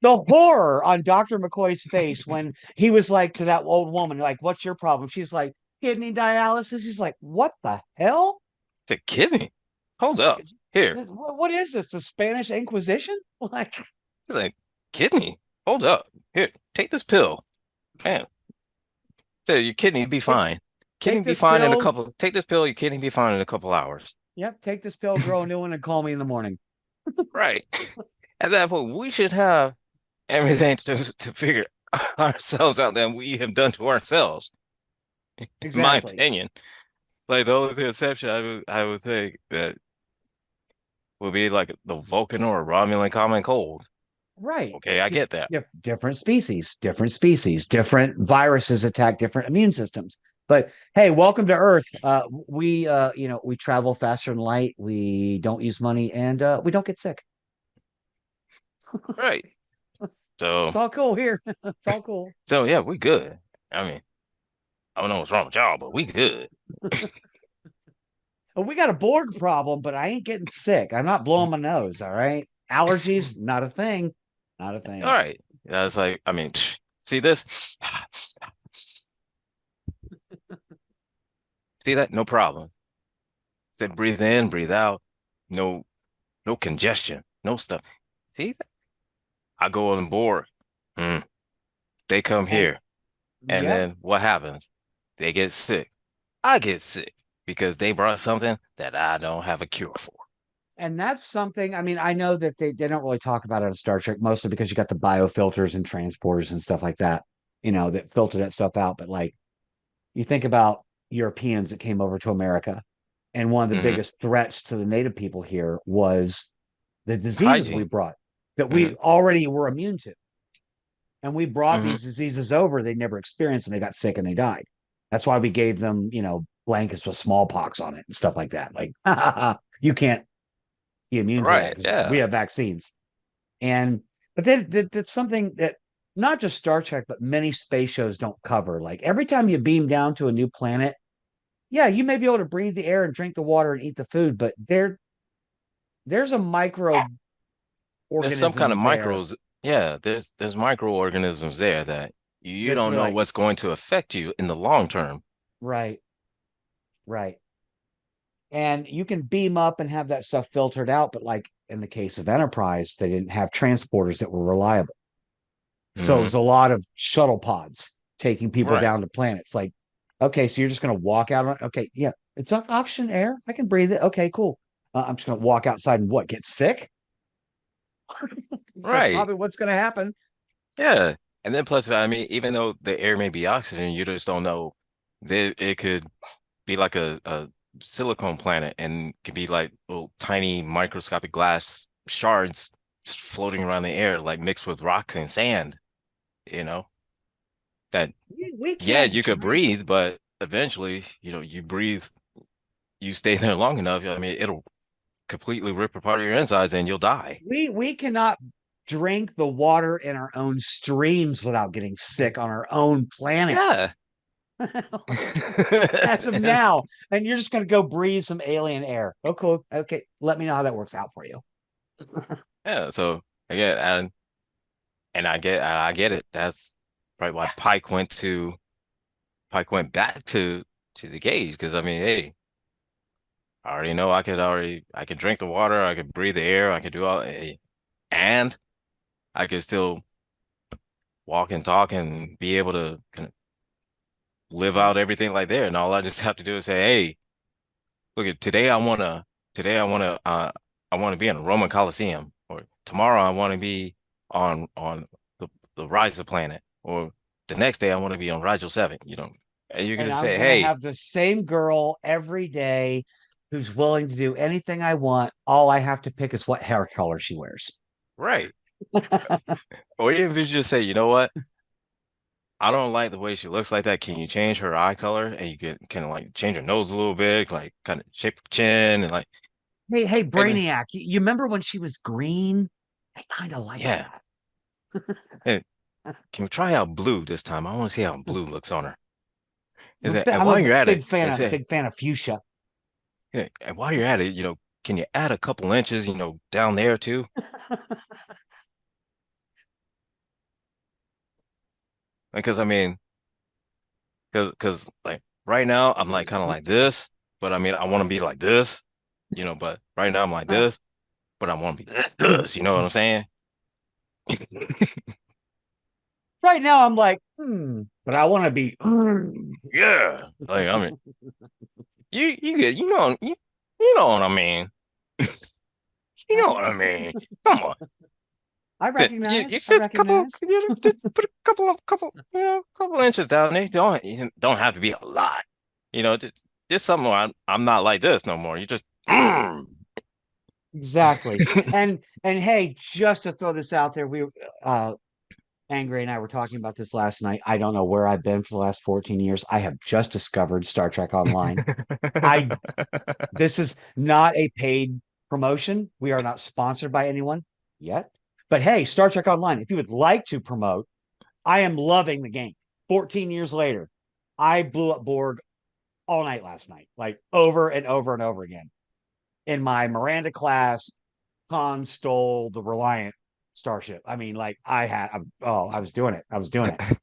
the horror on Dr. McCoy's face when he was like to that old woman, like, what's your problem? She's like, kidney dialysis. He's like, what the hell? It's a kidney. Hold up. Here. What is this? The Spanish Inquisition? Like, It's like, kidney. hold up. Here, take this pill. Man, so your kidney be Take fine. Kidney take be this fine in a pill. couple. Take this pill, your kidney be fine in a couple hours. Yep, take this pill, grow a new one, and call me in the morning. Right. At that point, we should have everything to figure ourselves out than we have done to ourselves, in my Exactly. opinion. Like the only exception I would think that would be like the Vulcan or Romulan common cold. Right. Okay, I get that. Different species, different viruses attack different immune systems. But hey, welcome to Earth. We travel faster than light. We don't use money, and we don't get sick. Right. So It's all cool here. It's all cool. so yeah, we good. I mean, I don't know what's wrong with y'all, but we good. Well, we got a Borg problem, but I ain't getting sick. I'm not blowing my nose. All right. Allergies, not a thing. Not a All thing. right. Yeah, it's like, I mean, see this? See that? No problem. Said breathe in, breathe out. No, no congestion, no stuff. See that? I go on board. Hmm. They come And here. And yep. then what happens? They get sick. I get sick because they brought something that I don't have a cure for. And that's something, I mean, I know that they don't really talk about it on Star Trek, mostly because you got the biofilters and transporters and stuff like that, that filter that stuff out. But like you think about Europeans that came over to America, and one of the Hmm. biggest threats to the native people here was the diseases we Hygiene. brought that Hmm. we already were immune to. And we brought Hmm. these diseases over they never experienced and they got sick and they died. That's why we gave them, blankets with smallpox on it and stuff like that. Like, you can't be immune to that Right. because we Yeah. have vaccines. And but then that's something that not just Star Trek, but many space shows don't cover. Like every time you beam down to a new planet, yeah, you may be able to breathe the air and drink the water and eat the food, but there's a There's some kind of microorganism there micros. Yeah, there's microorganisms there that you that's don't know like what's going to affect you in the long term. right, right. And you can beam up and have that stuff filtered out, but like in the case of Enterprise, they didn't have transporters that were reliable. So it Hmm. was a lot of shuttle pods taking people Right. down to planets. Like, okay, so you're just going to walk out on, okay, yeah, it's oxygen air. I can breathe it. Okay, cool. I'm just going to walk outside and what, get sick? That's Right. probably what's going to happen. Yeah. And then plus, I mean, even though the air may be oxygen, you just don't know that it could be like a silicone planet and could be like little tiny microscopic glass shards just floating around the air, like mixed with rocks and sand, you know, that, We yeah, can't you could drink. breathe, but eventually, you breathe, you stay there long enough, I mean, it'll completely rip apart your insides and you'll die. We cannot drink the water in our own streams without getting sick on our own planet. Yeah. As of That's, now, and you're just going to go breathe some alien air. Oh, cool. Okay, let me know how that works out for you. yeah. So again, and I get it. That's probably why Pike went back to the cage because I mean, hey, I already know I could drink the water, I could breathe the air, I could do all, and I could still walk and talk and be able to kind of live And out everything like there. And all I just have to do is say, hey, look at today I want to be in a Roman Coliseum, or tomorrow I want to be on the Rise of Planet, or the next day I want to be on Rigel 7, And you're and gonna I'm say, going to hey, have the same girl every day who's willing to do anything I want. All I have to pick is what hair color she wears. right. Or even if you just say, you know what? I don't like the way she looks like that. Can you change her eye color? And you can kind of like change her nose a little bit, like kind of shape her chin and like Hey, maybe, Brainiac, you remember when she was green? I kind of like yeah. that. Hey, can we try out blue this time? I want to see how blue looks on her. Is that, and I'm a while you're at it, big fan is of that, big fan of fuchsia. yeah, and while you're at it, can you add a couple inches, down there too? Because I mean, because like right now I'm like kind of like this, but I mean I want to be like this, but right now I'm like this, but I want to be like this. You know what I'm saying? Right now, I'm like, but I want to be. Yeah. Like I mean, you get you know what I mean. You I know what do. I mean. Come on. I You recognize. I just recognize. you just put a couple inches down there. You don't have to be a lot. Just something where I'm not like this no more. You just Exactly. And hey, just to throw this out there, we uh Angry and I were talking about this last night. I don't know where I've been for the last 14 years. I have just discovered Star Trek Online. I This is not a paid promotion. We are not sponsored by anyone yet. But hey, Star Trek Online, if you would like to promote, I am loving the game. 14 years later, I blew up Borg all night last night, like over and over and over again. In my Miranda class, Khan stole the Reliant starship. I mean, like I was doing it. I was doing it.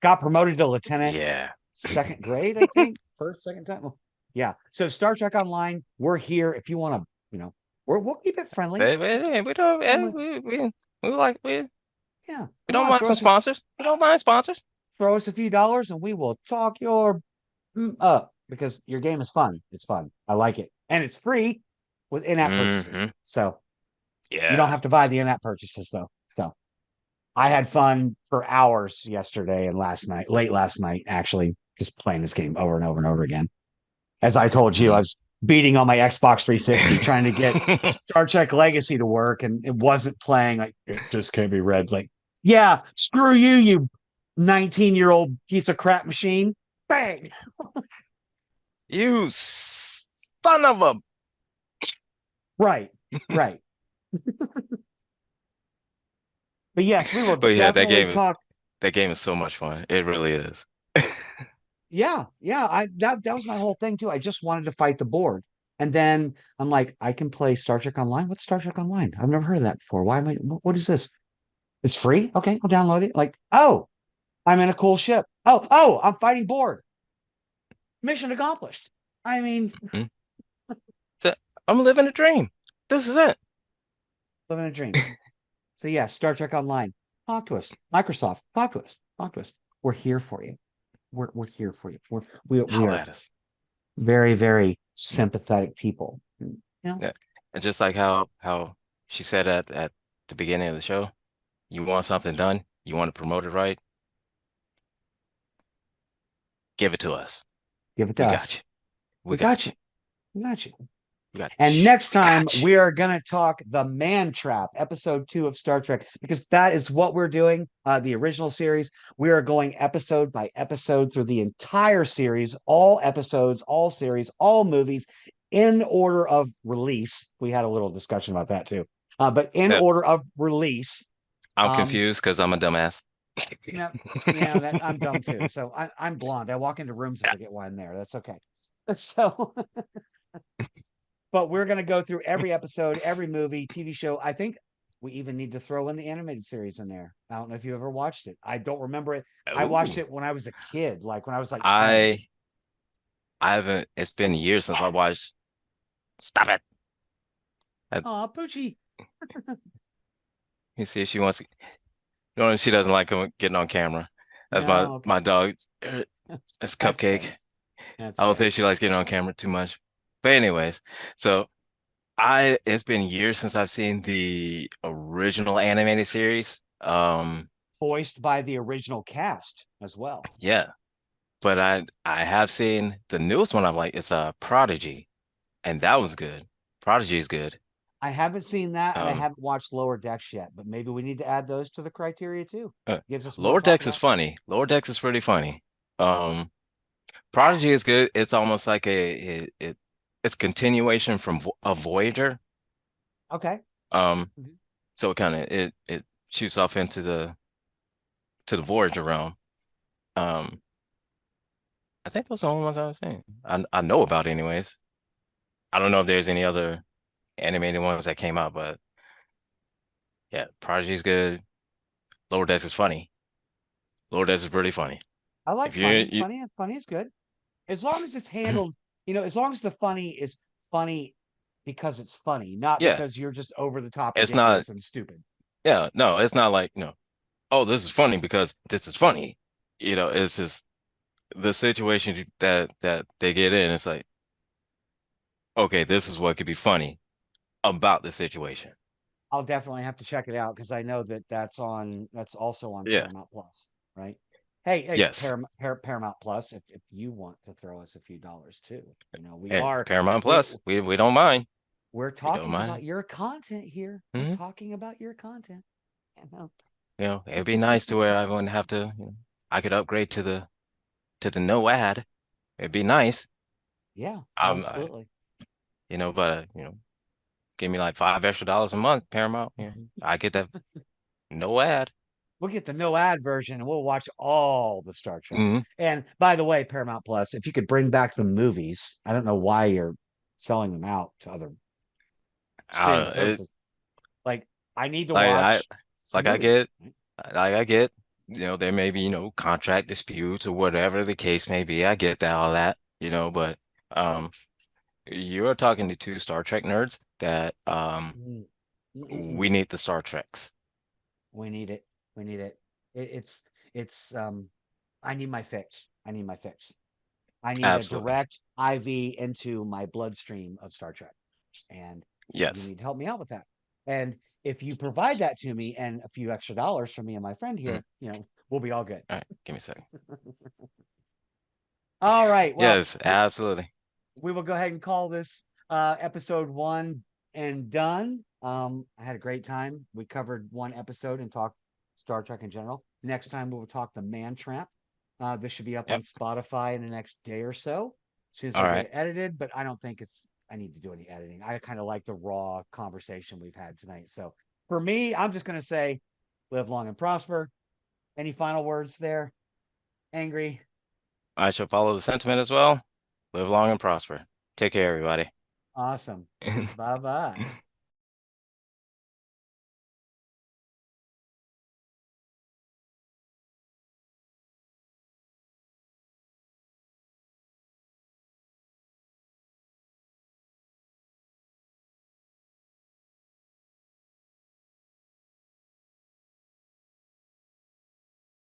Got promoted to lieutenant, Yeah. second grade, I think, first, second time. Well, yeah. So Star Trek Online, we're here. If you want to, we'll keep it friendly, We don't friendly. we like Yeah. we Come don't on, mind some sponsors. We don't mind sponsors. throw us a few dollars, and we will talk your up because your game is fun. It's fun. I like it, and it's free with in-app purchases. Hmm. So you don't Yeah. have to buy the in-app purchases though. So I had fun for hours yesterday and last night, late last night, actually, just playing this game over and over and over again. As I told you, I Mhm. was beating on my Xbox 360 trying to get Star Trek Legacy to work, and it wasn't playing. Like, it just can't be read. Like, yeah, screw you, you 19-year-old piece of crap machine. Bang. You son of a. Right, right. But yes, we will But yeah, definitely talk. that game is so much fun. It really is. Yeah, yeah. That was my whole thing too. I just wanted to fight the board. And then I'm like, I can play Star Trek Online. What's Star Trek Online? I've never heard of that before. Why am I what is this? It's free? Okay, I'll download it. Like, oh, I'm in a cool ship. Oh, I'm fighting board. Mission accomplished. I mean, Mhm. So, I'm living a dream. This is it. living a dream. So yeah, Star Trek Online. Talk to us. Microsoft, talk to us. Talk to us. We're here for you. We're here for you. We Holla are at us. very, very sympathetic people. Yeah. And just like how she said at the beginning of the show, you want something done, you want to promote it right, give it to us. Give it to We got us. you. We We got got you. you. We got you. We got And next we time got you. we are going to talk the Man Trap, episode 2 of Star Trek, because that is what we're doing. The original series, we are going episode by episode through the entire series, all episodes, all series, all movies in order of release. We had a little discussion about that too, but in Yep. order of release. I'm Um, confused because I'm a dumbass. no, yeah, that I'm dumb too. So I'm blonde. I walk into rooms and Yeah. forget why I'm there. That's okay. So but we're going to go through every episode, every movie, TV show. I think we even need to throw in the animated series in there. I don't know if you ever watched it. I don't remember it. I watched Oh, it when I was a kid, like when I was like 10. I I haven't. It's been years since I watched. Stop it. I, Oh, Poochie. you see if she wants. She doesn't like getting on camera. That's No, my okay. dog. It's That's Cupcake. fair. That's I don't fair. think she likes getting on camera too much. But anyways, so it's been years since I've seen the original animated series. Voiced by the original cast as well. Yeah, but I have seen the newest one. I'm like, it's a Prodigy, and that was good. Prodigy is good. I haven't seen that and I Um, haven't watched Lower Decks yet, but maybe we need to add those to the criteria too. Gives us more to Lower talk Decks is about. funny. Lower Decks is pretty funny. Um, Prodigy is good. It's almost like it's continuation from a Voyager. Okay. Um, Mhm. so it shoots off into the Voyager realm. Um, I think those are the only ones I was saying. I know about anyways. I don't know if there's any other animated ones that came out, but yeah, Prodigy is good. Lower Decks is funny. Lower Decks is really funny. I like If you funny. you Funny is good. As long as it's handled, as long as the funny is funny because it's funny, not yeah, because you're just over the top it's not ridiculous and stupid. yeah, no, it's not like no. oh, this is funny because this is funny. It's just the situation that they get in. It's like, okay, this is what could be funny about the situation. I'll definitely have to check it out because I know that that's also on Yeah. Paramount Plus, right? Hey, Yes. Paramount Plus, if you want to throw us a few dollars too, we Hey, are Paramount we're Plus. We don't mind. we're We don't talking about mind. your content here. We're Hmm. talking about your content. You know? It'd be nice to where I wouldn't have to, I could upgrade to the no ad. It'd be nice. Yeah, Um, I, absolutely. but give me like $5 extra a month, Paramount. Yeah, I get that no ad. We'll get the no ad version and we'll watch all the Star Trek. Hmm. And by the way, Paramount Plus, if you could bring back the movies, I don't know why you're selling them out to other streaming It services. Like, I need to like I watch some like I movies. get like I get there may be contract disputes or whatever the case may be. I get that all that but um you're talking to two Star Trek nerds that Mm, we mm-mm-mm. need the Star Treks. We need it. We need it. It's I need my fix. I need my fix. I need a Absolutely. direct IV into my bloodstream of Star Trek. And you Yes. need to help me out with that. And if you provide that to me and a few extra dollars from me and my friend Mm. here, we'll be all good. All right, give me a second. All right. Well, Yes, absolutely. we will go ahead and call this episode one and done. I had a great time. We covered one episode and talked Star Trek in general. Next time we will talk the Man Trap. This should be up on Yep. Spotify in the next day or so, as soon as I All get right. it edited. But I don't think I need to do any editing. I kind of like the raw conversation we've had tonight. So for me, I'm just going to say, live long and prosper. Any final words there, Angry? I shall follow the sentiment as well. Live long and prosper. Take care, everybody. Awesome. Bye bye.